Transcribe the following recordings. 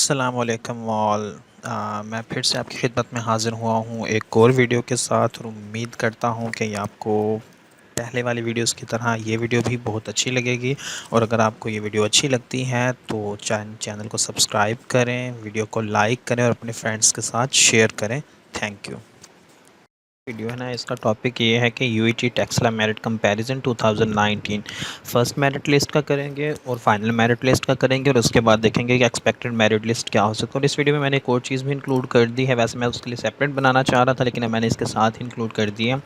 अस्सलाम वालेकुम ऑल। मैं फिर से आपकी खिदमत में हाज़िर हुआ हूँ एक और वीडियो के साथ और उम्मीद करता हूँ कि ये आपको पहले वाली वीडियोस की तरह ये वीडियो भी बहुत अच्छी लगेगी। और अगर आपको ये वीडियो अच्छी लगती है तो चैनल को सब्सक्राइब करें, वीडियो को लाइक करें और अपने फ्रेंड्स के साथ शेयर करें। Thank you. वीडियो है ना, इसका टॉपिक ये है कि UET Taxila merit comparison 2019 first merit list का करेंगे और फाइनल मेरिट लिस्ट का करेंगे और उसके बाद देखेंगे कि एक्सपेक्टेड मेरिट लिस्ट क्या हो सकता है। और इस वीडियो में मैंने एक और चीज़ भी इंक्लूड कर दी है, वैसे मैं उसके लिए सेपरेट बनाना चाह रहा था लेकिन मैंने इसके साथ ही इंक्लूड कर दिया।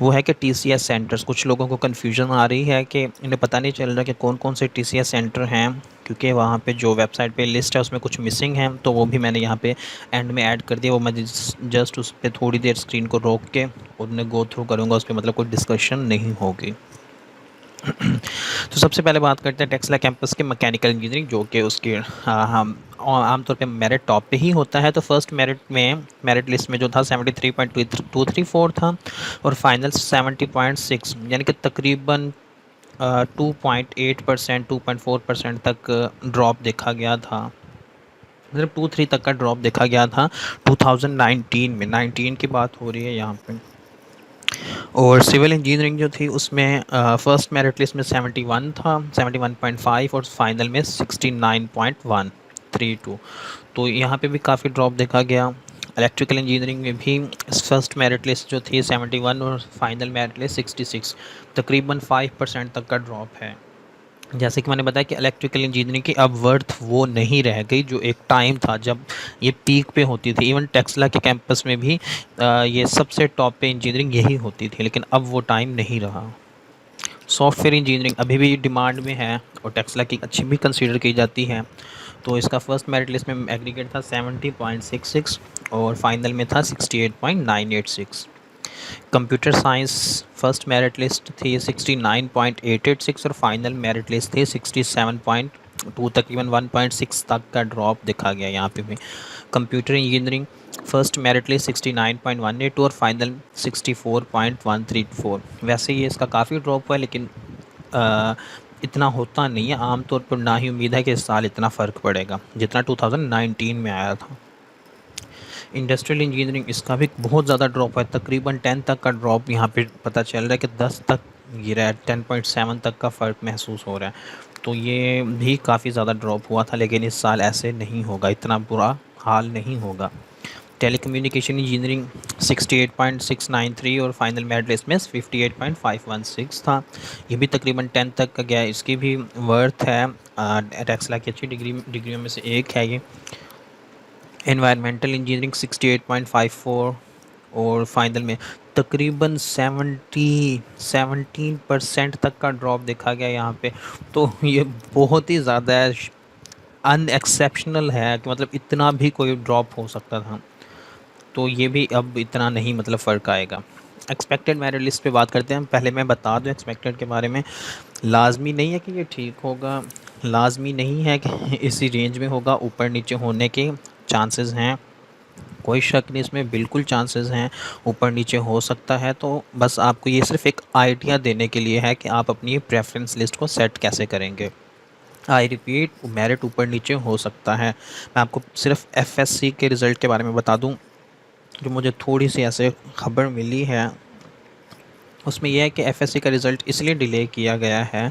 वो है कि टीसीएस सेंटर्स, कुछ लोगों को कन्फ्यूजन आ रही है कि इन्हें पता नहीं चल रहा कि कौन कौन से टीसीएस सेंटर हैं, क्योंकि वहाँ पे जो वेबसाइट पे लिस्ट है उसमें कुछ मिसिंग है। तो वो भी मैंने यहाँ पे एंड में ऐड कर दिया। वो मैं जस्ट उस पर थोड़ी देर स्क्रीन को रोक के उन्हें गो थ्रू करूँगा, उस पर मतलब कोई डिस्कशन नहीं होगी। तो सबसे पहले बात करते हैं टेक्सला कैंपस के मैकेनिकल इंजीनियरिंग, जो कि उसके हम आमतौर पे मेरिट टॉप पे ही होता है। तो फर्स्ट मेरिट लिस्ट में जो था 73.234 था और फाइनल 70.6, यानी कि तकरीबन 2.8% 2.4% तक ड्रॉप देखा गया था। मतलब 2-3 तक का ड्रॉप देखा गया था 2019 में। 19 की बात हो रही है यहाँ पे। और सिविल इंजीनियरिंग जो थी उसमें फर्स्ट मेरिट लिस्ट में 71 था, 71.5, और फाइनल में 69.132। तो यहाँ पे भी काफ़ी ड्रॉप देखा गया। इलेक्ट्रिकल इंजीनियरिंग में भी फर्स्ट मेरिट लिस्ट जो थी 71 और फाइनल मेरिट लिस्ट 66, तकरीबन 5% तक का ड्रॉप है। जैसे कि मैंने बताया कि इलेक्ट्रिकल इंजीनियरिंग की अब वर्थ वो नहीं रह गई जो एक टाइम था जब ये पीक पे होती थी। इवन टेक्सला के कैंपस में भी ये सबसे टॉप पे इंजीनियरिंग यही होती थी, लेकिन अब वो टाइम नहीं रहा। सॉफ्टवेयर इंजीनियरिंग अभी भी डिमांड में है और टेक्सला की अच्छी भी कंसीडर की जाती है। तो इसका फर्स्ट मेरिट लिस्ट में एग्रीगेट था 70.66 और फाइनल में था 68.986। Computer science first merit list थी 69.886 और फाइनल मेरिट लिस्ट थी 67.2, तकरीबन 1.6 तक का ड्रॉप दिखा गया यहाँ पे भी। Computer engineering first merit list 69.182 और फाइनल 64.134। वैसे ये इसका काफ़ी ड्रॉप हुआ है, लेकिन इतना होता नहीं है आमतौर पर, ना ही उम्मीद है कि इस साल इतना फ़र्क पड़ेगा जितना 2019 में आया था। इंडस्ट्रियल इंजीनियरिंग इसका भी बहुत ज़्यादा ड्रॉप है, तकरीबन 10 तक का ड्रॉप यहाँ पे पता चल रहा है कि 10 तक गिरा है, 10.7 तक का फ़र्क महसूस हो रहा है। तो ये भी काफ़ी ज़्यादा ड्रॉप हुआ था, लेकिन इस साल ऐसे नहीं होगा, इतना बुरा हाल नहीं होगा। टेलीकम्युनिकेशन इंजीनियरिंग 68.693 और फाइनल मेरिट लिस्ट में 58.516 था। ये भी तकरीबन 10 तक का गया है। इसकी भी वर्थ है, टेक्सला की अच्छी डिग्रियों में से एक है ये। एनवायरमेंटल इंजीनियरिंग 68.54 और फाइनल में तकरीबन 17% तक का ड्रॉप देखा गया यहाँ पे। तो ये बहुत ही ज़्यादा अनएक्सेप्शनल है कि मतलब इतना भी कोई ड्रॉप हो सकता था। तो ये भी अब इतना नहीं मतलब फ़र्क आएगा। एक्सपेक्टेड मेरिट लिस्ट पे बात करते हैं। पहले मैं बता दूं एक्सपेक्टेड के बारे में, लाजमी नहीं है कि ये ठीक होगा, लाजमी नहीं है कि इसी रेंज में होगा, ऊपर नीचे होने के चांसेस हैं, कोई शक नहीं इसमें, बिल्कुल चांसेस हैं, ऊपर नीचे हो सकता है। तो बस आपको ये सिर्फ एक आइडिया देने के लिए है कि आप अपनी प्रेफरेंस लिस्ट को सेट कैसे करेंगे। आई रिपीट, मेरिट ऊपर नीचे हो सकता है। मैं आपको सिर्फ एफएससी के रिज़ल्ट के बारे में बता दूं, जो मुझे थोड़ी सी ऐसे खबर मिली है। उसमें यह है कि एफएससी का रिज़ल्ट इसलिए डिले किया गया है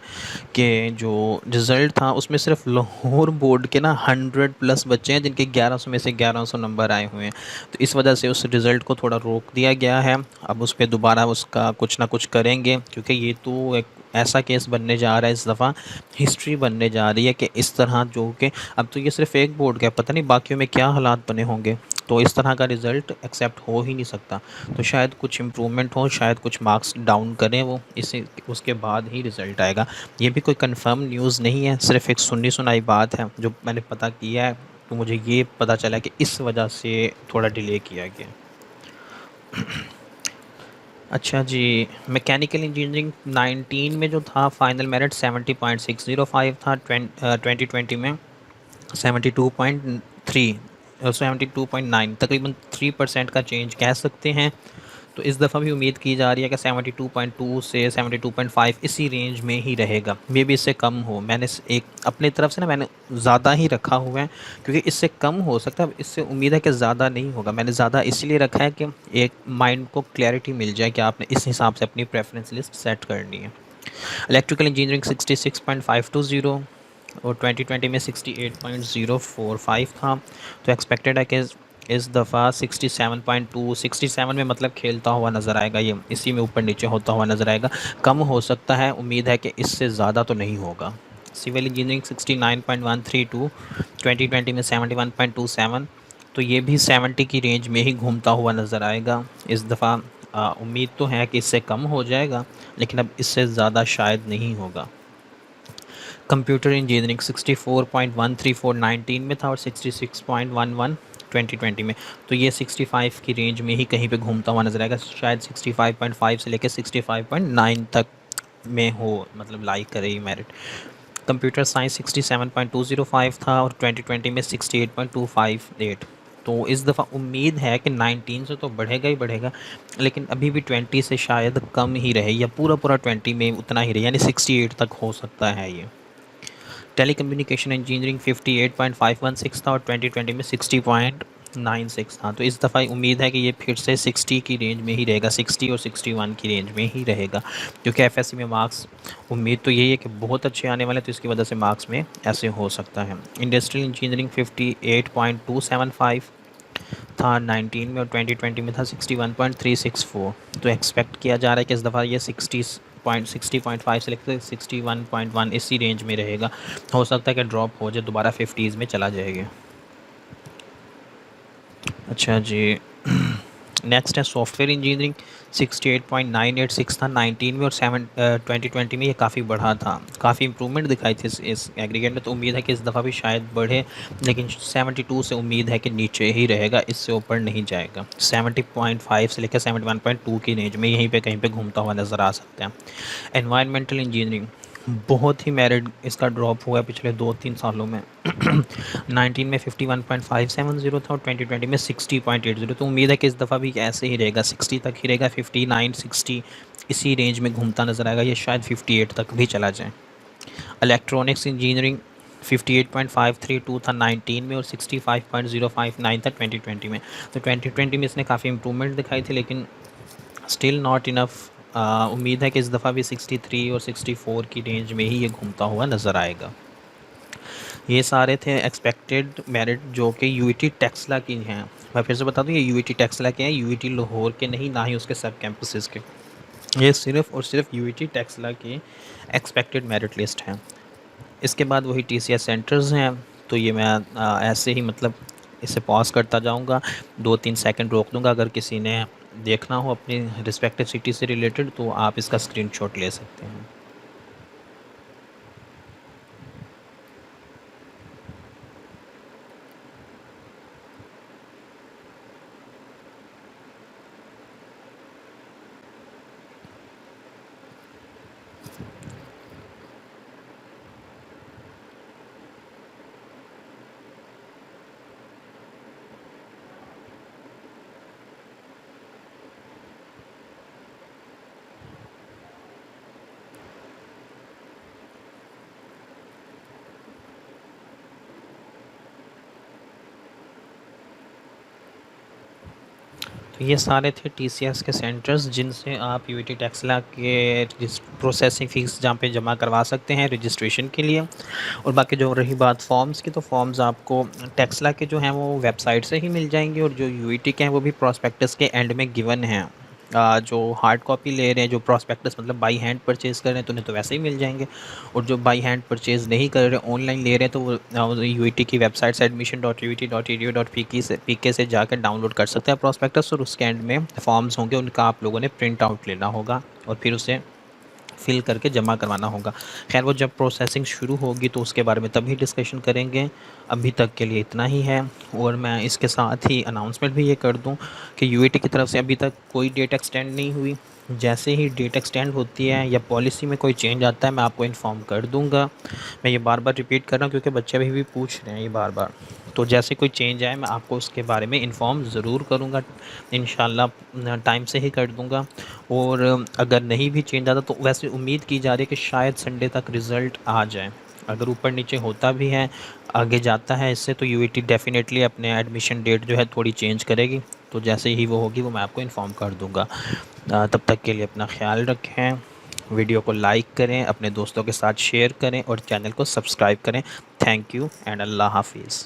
कि जो रिज़ल्ट था उसमें सिर्फ लाहौर बोर्ड के ना 100+ बच्चे हैं जिनके 1100 में से 1100 नंबर आए हुए हैं। तो इस वजह से उस रिज़ल्ट को थोड़ा रोक दिया गया है। अब उस पर दोबारा उसका कुछ ना कुछ करेंगे, क्योंकि ये तो एक ऐसा केस बनने जा रहा है, इस दफ़ा हिस्ट्री बनने जा रही है कि इस तरह जो कि अब तो ये सिर्फ एक बोर्ड का, पता नहीं बाकियों में क्या हालात बने होंगे। तो इस तरह का रिज़ल्ट एक्सेप्ट हो ही नहीं सकता। तो शायद कुछ इम्प्रूवमेंट हो, शायद कुछ मार्क्स डाउन करें वो, इसे उसके बाद ही रिज़ल्ट आएगा। ये भी कोई कंफर्म न्यूज़ नहीं है, सिर्फ एक सुनी सुनाई बात है जो मैंने पता किया है। तो मुझे ये पता चला कि इस वजह से थोड़ा डिले किया गया। अच्छा जी, मैकेनिकल इंजीनियरिंग 19 में जो था फाइनल मेरिट 70.605 था, 2020 में 72.3 72.9, तकरीबन 3% का चेंज कह सकते हैं। तो इस दफ़ा भी उम्मीद की जा रही है कि 72.2 से 72.5 इसी रेंज में ही रहेगा, मे बी इससे कम हो। मैंने एक अपनी तरफ से ना मैंने ज़्यादा ही रखा हुआ है, क्योंकि इससे कम हो सकता है, इससे उम्मीद है कि ज़्यादा नहीं होगा। मैंने ज़्यादा इसलिए रखा है कि एक माइंड को क्लैरिटी मिल जाए कि आपने इस हिसाब से अपनी प्रेफरेंस लिस्ट सेट करनी है। इलेक्ट्रिकल इंजीनियरिंग 66.520 और 2020 में 68.045 था। तो एक्सपेक्टेड है कि इस दफ़ा 67.2 67 में मतलब खेलता हुआ नज़र आएगा, ये इसी में ऊपर नीचे होता हुआ नज़र आएगा। कम हो सकता है, उम्मीद है कि इससे ज़्यादा तो नहीं होगा। सिविल इंजीनियरिंग 69.132, 2020 में 71.27, तो ये भी 70 की रेंज में ही घूमता हुआ नज़र आएगा इस दफ़ा। उम्मीद तो है कि इससे कम हो जाएगा, लेकिन अब इससे ज़्यादा शायद नहीं होगा। कंप्यूटर इंजीनियरिंग 64.134 19 में था और 66.11 2020 में, तो ये 65 की रेंज में ही कहीं पे घूमता हुआ नजर आएगा। शायद 65.5 से लेकर 65.9 तक में हो, मतलब लाइक करे ये मेरिट। कंप्यूटर साइंस 67.205 था और 2020 में 68.258। तो इस दफ़ा उम्मीद है कि 19 से तो बढ़ेगा ही बढ़ेगा, लेकिन अभी भी 20 से शायद कम ही रहे, या पूरा पूरा 20 में उतना ही रहे, यानी 68 तक हो सकता है ये। टेली कम्युनिकेशन इंजीनियरिंग 58.516 था और 2020 में 60.96 था। तो इस दफ़ा उम्मीद है कि ये फिर से 60 की रेंज में ही रहेगा, 60 और 61 की रेंज में ही रहेगा, क्योंकि एफएससी में मार्क्स उम्मीद तो यही है कि बहुत अच्छे आने वाले, तो इसकी वजह से मार्क्स में ऐसे हो सकता है। इंडस्ट्रियल इंजीनियरिंग 58.275 था 19 में और 2020 में था 61.364। तो एक्सपेक्ट किया जा रहा है कि इस दफ़ा ये 60.5 से लेकर 61.1 इसी रेंज में रहेगा। हो सकता है कि ड्रॉप हो जाए, दोबारा 50s में चला जाएगा। अच्छा जी, नेक्स्ट है सॉफ्टवेयर इंजीनियरिंग 68.986 था 19 में और 2020 में ये काफ़ी बढ़ा था, काफ़ी इंप्रूवमेंट दिखाई थी इस एग्रीगेट में। तो उम्मीद है कि इस दफ़ा भी शायद बढ़े, लेकिन 72 से उम्मीद है कि नीचे ही रहेगा, इससे ऊपर नहीं जाएगा। 70.5 से लेकर 71.2 की रेंज में यहीं पे कहीं पे घूमता हुआ नज़र आ सकता है। एनवायरमेंटल इंजीनियरिंग बहुत ही मेरिट इसका ड्रॉप हुआ है पिछले 2-3 सालों में। 19 में 51.570 था और 2020 में 60.80। तो उम्मीद है कि इस दफ़ा भी ऐसे ही रहेगा, 60 तक ही रहेगा, 59 60 इसी रेंज में घूमता नज़र आएगा, ये शायद 58 तक भी चला जाए। इलेक्ट्रॉनिक्स इंजीनियरिंग 58.532 था 19 में और 65.059 था 2020 में। तो 2020 में इसने काफ़ी इंप्रूवमेंट दिखाई थी, लेकिन स्टिल नॉट इनफ। उम्मीद है कि इस दफ़ा भी 63 और 64 की रेंज में ही ये घूमता हुआ नज़र आएगा। ये सारे थे एक्सपेक्टेड मेरिट जो कि यूईटी टेक्सला की हैं। मैं फिर से बता दूं, ये यूईटी टेक्सला के हैं, यूईटी लाहौर के नहीं, ना ही उसके सब कैंपसेस के। ये सिर्फ और सिर्फ यूईटी टेक्सला की एक्सपेक्टेड मेरिट लिस्ट है। इसके बाद वही टीसीएस सेंटर्स हैं। तो ये मैं ऐसे ही मतलब इसे पॉज करता जाऊंगा, 2-3 सेकंड रोक दूंगा। अगर किसी ने देखना हो अपनी रिस्पेक्टिव सिटी से रिलेटेड, तो आप इसका स्क्रीनशॉट ले सकते हैं। तो ये सारे थे टीसीएस के सेंटर्स जिनसे आप यूईटी टेक्सला के प्रोसेसिंग फ़ीस जहाँ पे जमा करवा सकते हैं रजिस्ट्रेशन के लिए। और बाकी जो रही बात फॉर्म्स की, तो फॉर्म्स आपको टेक्सला के जो हैं वो वेबसाइट से ही मिल जाएंगे, और जो यूईटी के हैं वो भी प्रॉस्पेक्टस के एंड में गिवन हैं। जो हार्ड कॉपी ले रहे हैं, जो प्रॉस्पेक्टस मतलब बाई हैंड परचेज़ कर रहे हैं, तो उन्हें तो वैसे ही मिल जाएंगे। और जो बाई हैंड परचेज़ नहीं कर रहे, ऑनलाइन ले रहे हैं, तो वो यूईटी की वेबसाइट से admission.uit.edu.pk से जाकर डाउनलोड कर सकते हैं प्रॉस्पेक्टस, और उसके एंड में फॉर्म्स होंगे, उनका आप लोगों ने प्रिंट आउट लेना होगा और फिर उसे फिल करके जमा करवाना होगा। खैर वो जब प्रोसेसिंग शुरू होगी तो उसके बारे में तभी डिस्कशन करेंगे। अभी तक के लिए इतना ही है। और मैं इसके साथ ही अनाउंसमेंट भी ये कर दूं कि यूएटी की तरफ से अभी तक कोई डेट एक्सटेंड नहीं हुई। जैसे ही डेट एक्सटेंड होती है या पॉलिसी में कोई चेंज आता है, मैं आपको इन्फॉर्म कर दूंगा। मैं ये बार बार रिपीट कर रहा हूँ क्योंकि बच्चे अभी भी पूछ रहे हैं ये बार बार। तो जैसे कोई चेंज आए मैं आपको उसके बारे में इन्फॉर्म ज़रूर करूँगा, इंशाल्लाह टाइम से ही कर दूँगा। और अगर नहीं भी चेंज आता तो वैसे उम्मीद की जा रही है कि शायद संडे तक रिज़ल्ट आ जाए। अगर ऊपर नीचे होता भी है, आगे जाता है इससे, तो यूईटी डेफ़िनेटली अपने एडमिशन डेट जो है थोड़ी चेंज करेगी। तो जैसे ही वो होगी वो मैं आपको इन्फॉर्म कर दूँगा। तब तक के लिए अपना ख़्याल रखें, वीडियो को लाइक करें, अपने दोस्तों के साथ शेयर करें और चैनल को सब्सक्राइब करें। थैंक यू एंड अल्लाह हाफ़िज़।